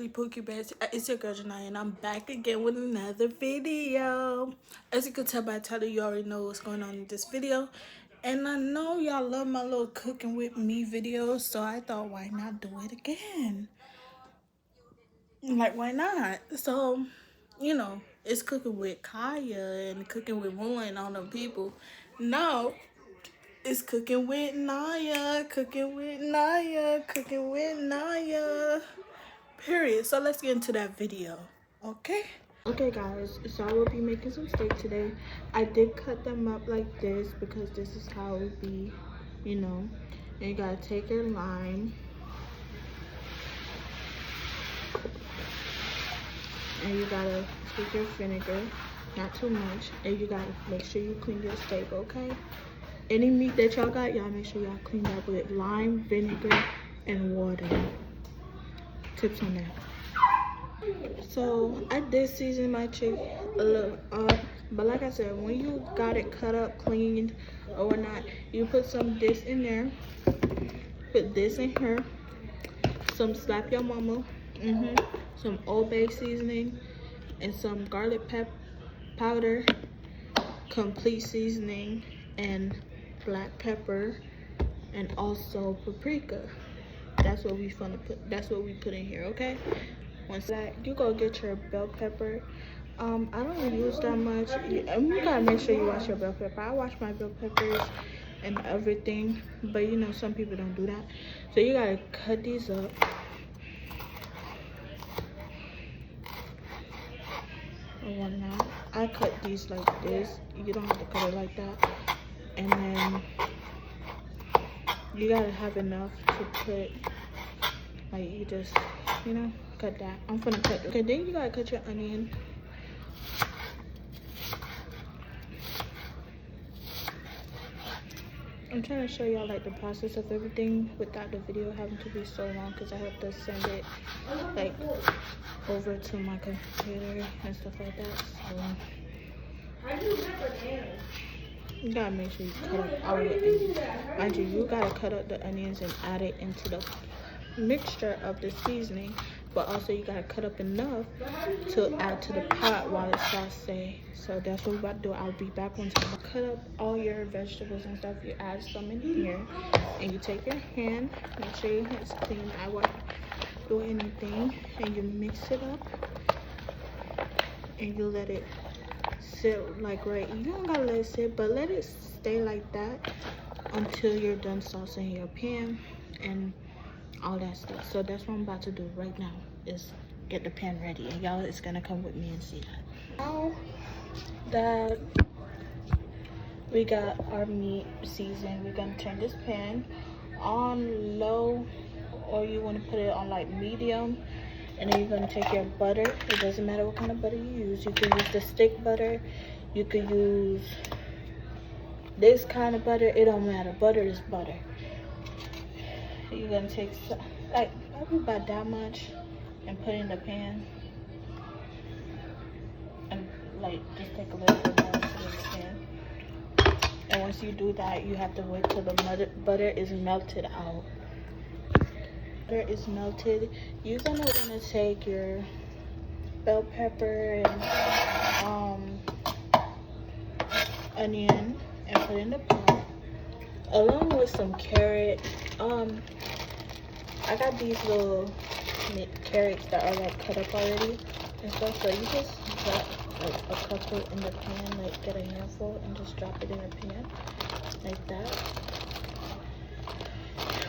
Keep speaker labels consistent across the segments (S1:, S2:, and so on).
S1: actually Pookie Best. It's your girl Janai, and I'm back again with another video. As you can tell by the title, you already know what's going on in this video. And I know y'all love my little cooking with me videos, so I thought, why not do it again? Like, why not? So, you know, it's cooking with Kaya and cooking with Moon and all them people. Now, it's cooking with Naya, cooking with Naya, cooking with Naya. Period. So let's get into that video. Okay? Okay guys, so I will be making some steak today. I did cut them up like this because this is how it would be, you know. And you gotta take your lime. And you gotta take your vinegar, not too much. And you gotta make sure you clean your steak, okay? Any meat that y'all got, y'all make sure y'all clean that with lime, vinegar, and water. Tips on that. So I did season my chicken a little, but like I said, when you got it cut up, cleaned, or whatnot, you put some this in there, put this in here, some slap your mama, some Old Bay seasoning, and some garlic powder, complete seasoning, and black pepper, and also paprika. That's what we put. That's what we put in here, okay? Once that, you go get your bell pepper. I don't use that much. You gotta make sure you wash your bell pepper. I wash my bell peppers and everything, but you know some people don't do that. So you gotta cut these up. And whatnot. I cut these like this. You don't have to cut it like that. And then you gotta have enough to put, like, you just, you know, cut that. I'm gonna cut. Okay, then you gotta cut your onion. I'm trying to show y'all like the process of everything without the video having to be so long, because I have to send it like over to my computer and stuff like that. So you gotta make sure you cut up all the onions. Mind you, you gotta cut up the onions and add it into the mixture of the seasoning, but also you gotta cut up enough to add to the pot while it's sauté. So that's what we're about to do. I'll be back once I cut up all your vegetables and stuff. You add some in here, and you take your hand, make sure your hand's clean. I won't do anything, and you mix it up, and you let it sit like right. You don't gotta let it sit, but let it stay like that until you're done saucing your pan and all that stuff. So that's what I'm about to do right now, is get the pan ready, and y'all is gonna come with me and see that. Now that we got our meat seasoned, we're gonna turn this pan on low, or you want to put it on like medium, and then you're gonna take your butter. It doesn't matter what kind of butter you use. You could use the stick butter, you could use this kind of butter, it don't matter. Butter is butter. You're gonna take like maybe about that much and put it in the pan, and like just take a little bit more and put it in the pan. And once you do that, you have to wait till the butter is melted out. Butter is melted. You're gonna want to take your bell pepper and onion and put it in the pot, along with some carrot. I got these little carrots that are like cut up already and stuff, so you just drop like a couple in the pan, like get a handful and just drop it in the pan like that.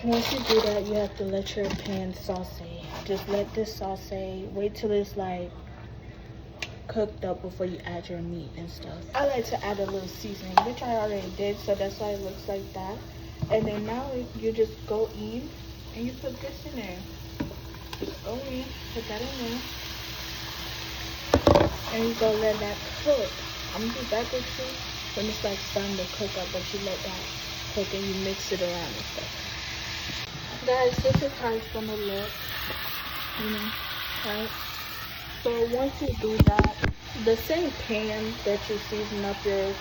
S1: Once you do that, you have to let your pan sauté. Just let this sauté, wait till it's like cooked up before you add your meat and stuff. I like to add a little seasoning, which I already did, so that's why it looks like that. And then now you just go in and you put this in there. Just go in, put that in there, and you go let that cook. I'm gonna be back with you when it's like starting to cook up, but you let that cook and you mix it around and stuff. Guys, this is how it's gonna look, you know, right? So once you do that, the same pan that you season up your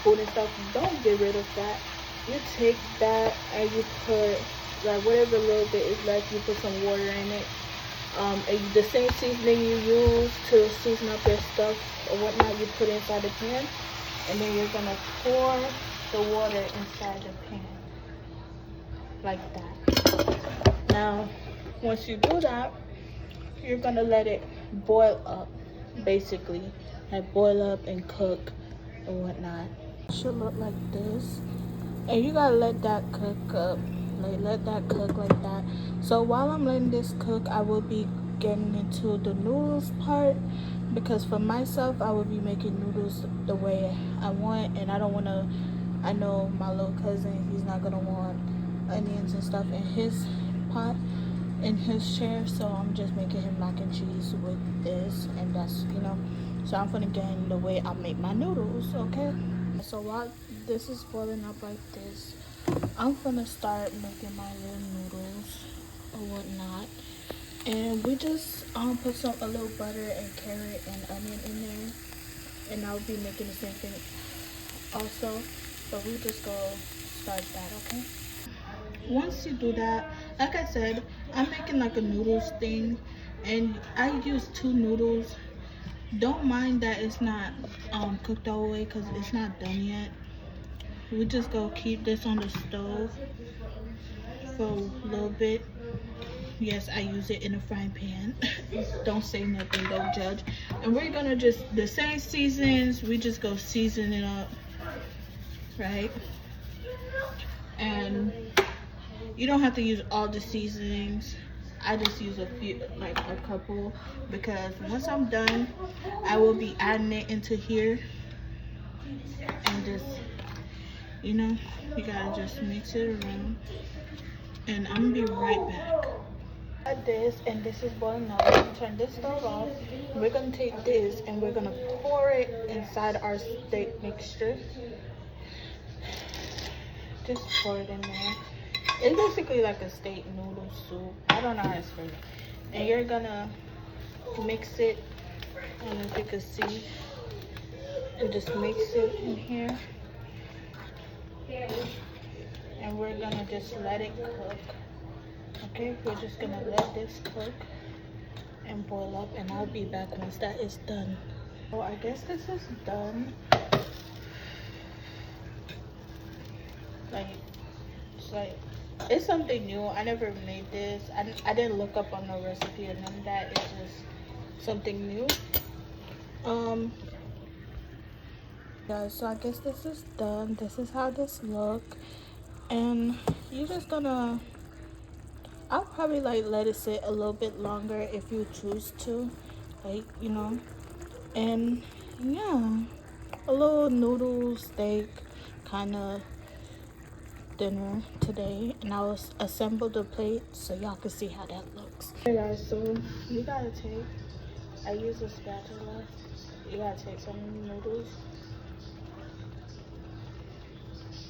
S1: food and stuff, don't get rid of that. You take that and you put like whatever little bit is left, you put some water in it, The same seasoning you use to season up your stuff or whatnot, you put inside the pan, and then you're gonna pour the water inside the pan like that. Now once you do that, you're gonna let it boil up, basically, like boil up and cook or whatnot. It should look like this, and you gotta let that cook up, like let that cook like that. So while I'm letting this cook, I will be getting into the noodles part, because for myself, I will be making noodles the way I want, and I don't want to, I know my little cousin, he's not gonna want onions and stuff in his pot, in his share, so I'm just making him mac and cheese with this, and that's, you know, so I'm gonna get in the way I make my noodles. Okay, so while this is boiling up like this, I'm gonna start making my little noodles or whatnot, and we just put a little butter and carrot and onion in there, and I'll be making the same thing also, but we just go start that. Okay, once you do that, like I said, I'm making like a noodles thing, and I use 2 noodles. Don't mind that it's not cooked all the way, because it's not done yet. We just go keep this on the stove for a little bit. Yes, I use it in a frying pan. Don't say nothing, don't judge. And we're gonna just, the same seasons, we just go season it up, right? And you don't have to use all the seasonings. I just use a few, like a couple, because once I'm done, I will be adding it into here, and just, you know, you gotta just mix it around, and I'm gonna be right back. Got this, and this is boiling up. I'm gonna turn this stove off. We're gonna take this and we're gonna pour it inside our steak mixture. Just pour it in there. It's basically like a steak noodle soup. I don't know how to explain it. And you're gonna mix it, and as you can see, and just mix it in here. And we're gonna just let it cook. Okay, we're just gonna let this cook and boil up, and I'll be back once that is done. So I guess this is done. It's something new. I never made this. I didn't look up on the recipe or none of that. It's just something new. Guys, so I guess this is done. This is how this look, and you're just gonna, I'll probably like let it sit a little bit longer if you choose to, like, you know. And yeah, a little noodle steak kind of dinner today, and I will assemble the plate so y'all can see how that looks. Hey guys, so you gotta take, I use a spatula, you gotta take some noodles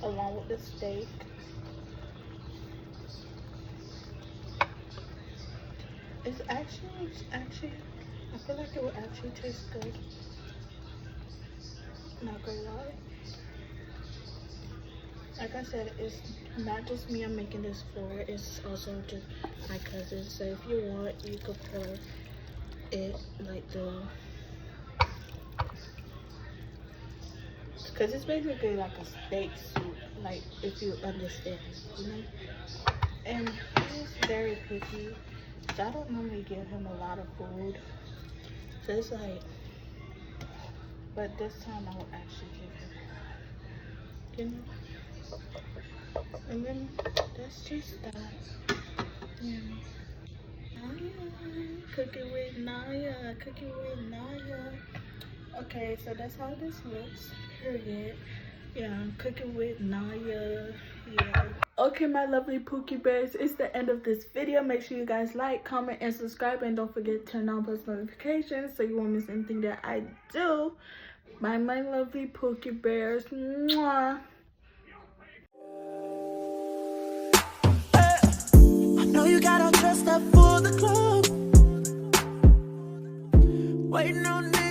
S1: along with the steak. It's actually, I feel like it will actually taste good. Not gonna lie. Like I said, it's not just me I'm making this for, it's also just my cousin. So if you want, you could pour it like because it's basically like a steak soup, like, if you understand, you know. And he's very picky, so I don't normally give him a lot of food. So it's like, but this time I will actually give him, you know. And then that's just that. Yeah. Cooking with Naya. Cooking with Naya. Okay, so that's how this looks. Period. Yeah, cooking with Naya. Yeah. Okay, my lovely Pookie Bears, it's the end of this video. Make sure you guys like, comment, and subscribe, and don't forget to turn on post notifications so you won't miss anything that I do. Bye, my lovely Pookie Bears. Mwah.
S2: Know you got all dressed up for the club, waiting on Nick.